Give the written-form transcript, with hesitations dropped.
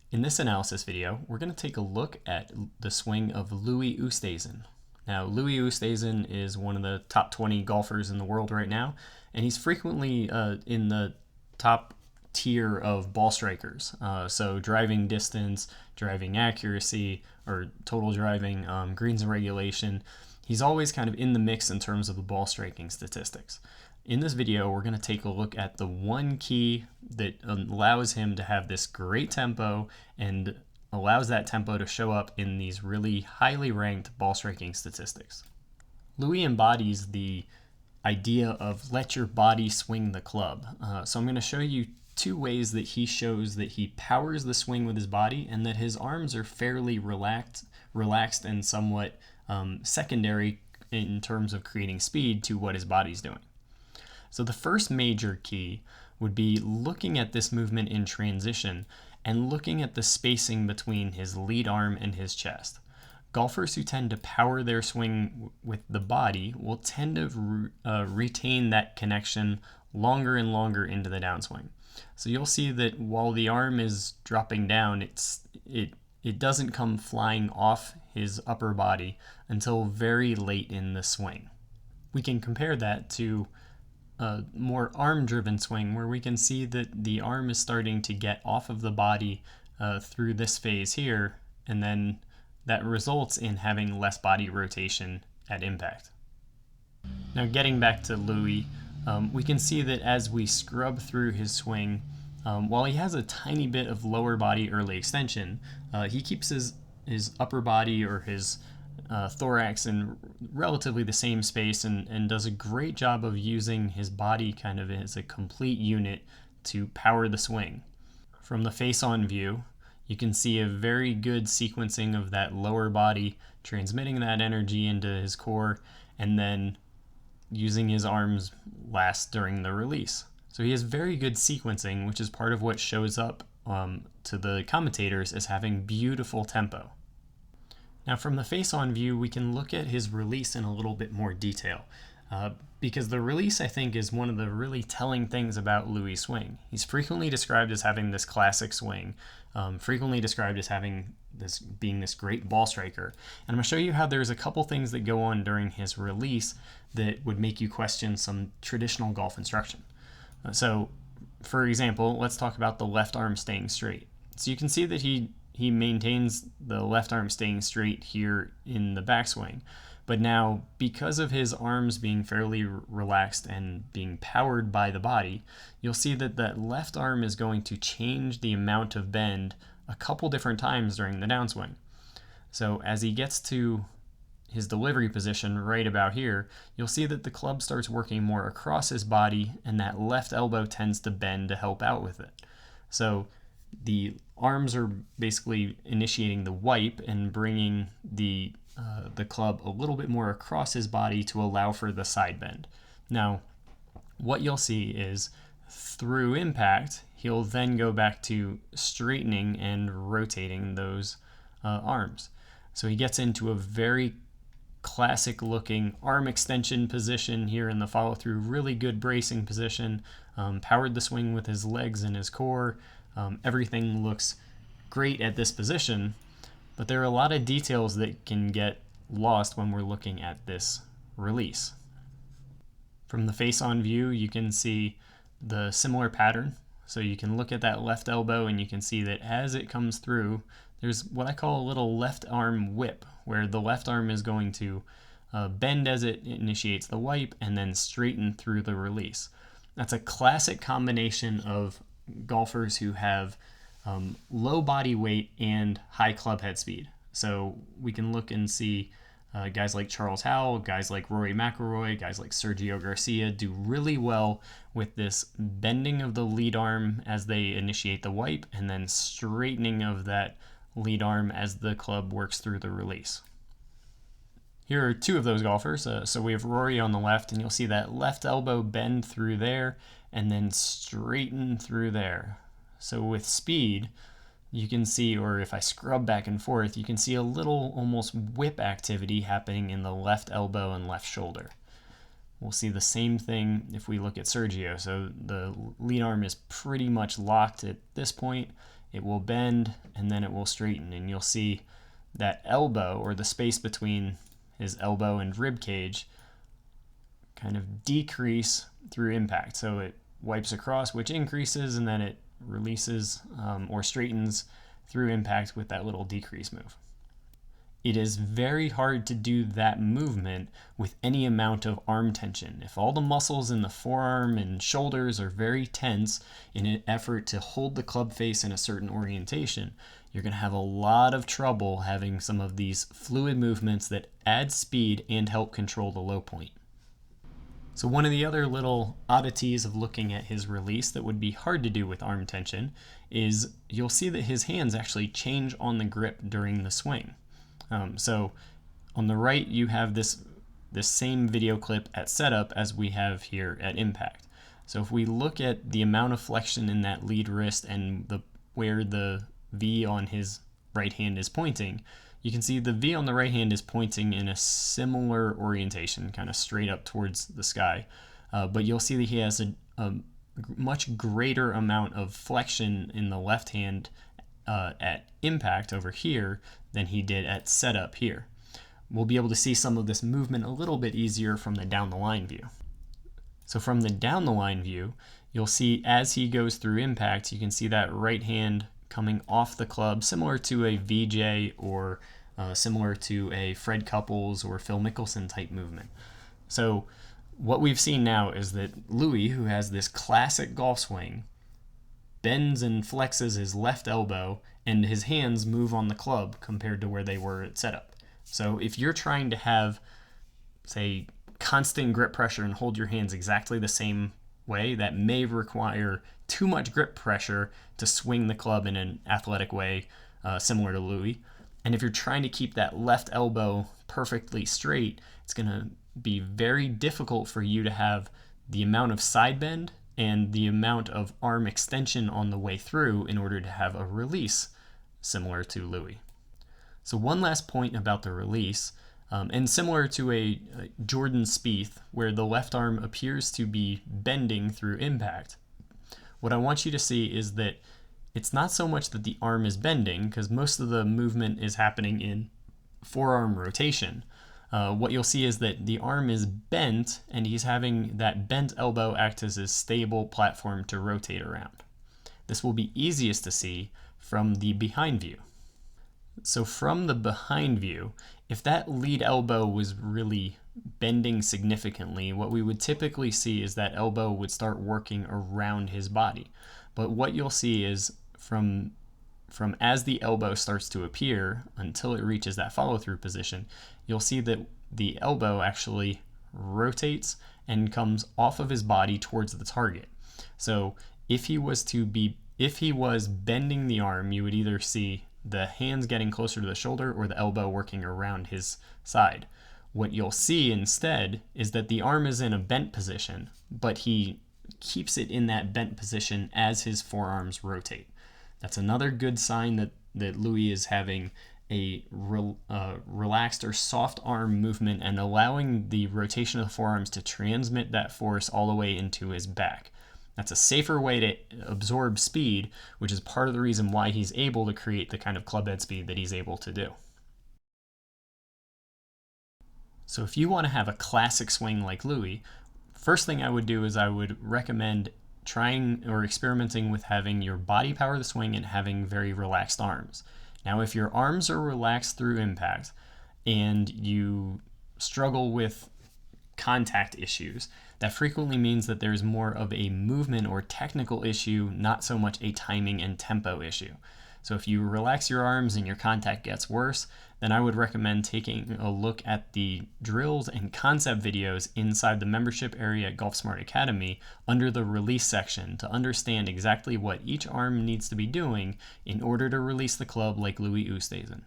In this analysis video, we're going to take a look at the swing of Louis Oosthuizen. Now, Louis Oosthuizen is one of the top 20 golfers in the world right now, and he's frequently in the top tier of ball strikers. So driving distance, driving accuracy, or total driving, greens and regulation. He's always kind of in the mix in terms of the ball striking statistics. In this video, we're going to take a look at the one key that allows him to have this great tempo and allows that tempo to show up in these really highly ranked ball striking statistics. Louis embodies the idea of let your body swing the club. So I'm going to show you two ways that he shows that he powers the swing with his body and that his arms are fairly relaxed and somewhat secondary in terms of creating speed to what his body's doing. So the first major key would be looking at this movement in transition and looking at the spacing between his lead arm and his chest. Golfers who tend to power their swing with the body will tend to retain that connection longer and longer into the downswing. So you'll see that while the arm is dropping down, it doesn't come flying off his upper body until very late in the swing. We can compare that to a more arm-driven swing where we can see that the arm is starting to get off of the body through this phase here, and then that results in having less body rotation at impact. Now getting back to Louis, we can see that as we scrub through his swing, while he has a tiny bit of lower body early extension, he keeps his upper body or his thorax in relatively the same space and does a great job of using his body kind of as a complete unit to power the swing. From the face-on view, you can see a very good sequencing of that lower body transmitting that energy into his core and then using his arms last during the release. So he has very good sequencing, which is part of what shows up to the commentators as having beautiful tempo. Now from the face-on view, we can look at his release in a little bit more detail because the release, I think, is one of the really telling things about Louis' swing. He's frequently described as having this classic swing, frequently described as being this great ball striker. And I'm going to show you how there's a couple things that go on during his release that would make you question some traditional golf instruction. So, for example, let's talk about the left arm staying straight. So you can see that he maintains the left arm staying straight here in the backswing. But now, because of his arms being fairly relaxed and being powered by the body, you'll see that that left arm is going to change the amount of bend a couple different times during the downswing. So as he gets to his delivery position right about here, you'll see that the club starts working more across his body and that left elbow tends to bend to help out with it. So the arms are basically initiating the wipe and bringing the club a little bit more across his body to allow for the side bend. Now, what you'll see is through impact, he'll then go back to straightening and rotating those arms. So he gets into a very classic looking arm extension position here in the follow through, really good bracing position, powered the swing with his legs and his core. Everything looks great at this position, but there are a lot of details that can get lost when we're looking at this release. From the face-on view, you can see the similar pattern. So you can look at that left elbow and you can see that as it comes through, there's what I call a little left arm whip, where the left arm is going to bend as it initiates the wipe and then straighten through the release. That's a classic combination of golfers who have low body weight and high club head speed. So we can look and see guys like Charles Howell, guys like Rory McIlroy, guys like Sergio Garcia do really well with this bending of the lead arm as they initiate the wipe and then straightening of that lead arm as the club works through the release. Here are two of those golfers. So we have Rory on the left, and you'll see that left elbow bend through there and then straighten through there. So with speed, you can see, or if I scrub back and forth, you can see a little almost whip activity happening in the left elbow and left shoulder. We'll see the same thing if we look at Sergio. So the lead arm is pretty much locked at this point, it will bend, and then it will straighten. And you'll see that elbow, or the space between his elbow and rib cage, kind of decrease through impact. So it wipes across, which increases, and then it releases or straightens through impact with that little decrease move. It is very hard to do that movement with any amount of arm tension. If all the muscles in the forearm and shoulders are very tense in an effort to hold the club face in a certain orientation, you're going to have a lot of trouble having some of these fluid movements that add speed and help control the low point. So one of the other little oddities of looking at his release that would be hard to do with arm tension is you'll see that his hands actually change on the grip during the swing. So on the right, you have this same video clip at setup as we have here at impact. So if we look at the amount of flexion in that lead wrist and where the V on his right hand is pointing, you can see the V on the right hand is pointing in a similar orientation, kind of straight up towards the sky. But you'll see that he has a much greater amount of flexion in the left hand at impact over here than he did at setup here. We'll be able to see some of this movement a little bit easier from the down the line view. So from the down the line view, you'll see as he goes through impact, you can see that right hand coming off the club, similar to a VJ or similar to a Fred Couples or Phil Mickelson type movement. So what we've seen now is that Louis, who has this classic golf swing, bends and flexes his left elbow, and his hands move on the club compared to where they were at setup. So if you're trying to have, say, constant grip pressure and hold your hands exactly the same way, that may require too much grip pressure to swing the club in an athletic way, similar to Louis. And if you're trying to keep that left elbow perfectly straight, it's going to be very difficult for you to have the amount of side bend and the amount of arm extension on the way through in order to have a release similar to Louis. So one last point about the release, and similar to a Jordan Spieth, where the left arm appears to be bending through impact, what I want you to see is that it's not so much that the arm is bending, because most of the movement is happening in forearm rotation. What you'll see is that the arm is bent, and he's having that bent elbow act as his stable platform to rotate around. This will be easiest to see from the behind view. So from the behind view, if that lead elbow was really bending significantly, what we would typically see is that elbow would start working around his body. But what you'll see is from as the elbow starts to appear until it reaches that follow-through position, you'll see that the elbow actually rotates and comes off of his body towards the target. So if he was bending the arm, you would either see the hands getting closer to the shoulder or the elbow working around his side. What you'll see instead is that the arm is in a bent position, but he keeps it in that bent position as his forearms rotate. That's another good sign that Louis is having a relaxed or soft arm movement and allowing the rotation of the forearms to transmit that force all the way into his back. That's a safer way to absorb speed, which is part of the reason why he's able to create the kind of club head speed that he's able to do. So if you want to have a classic swing like Louis, first thing I would do is I would recommend trying or experimenting with having your body power the swing and having very relaxed arms. Now, if your arms are relaxed through impact and you struggle with contact issues, that frequently means that there's more of a movement or technical issue, not so much a timing and tempo issue. So if you relax your arms and your contact gets worse, then I would recommend taking a look at the drills and concept videos inside the membership area at Golf Smart Academy under the release section to understand exactly what each arm needs to be doing in order to release the club like Louis Oosthuizen.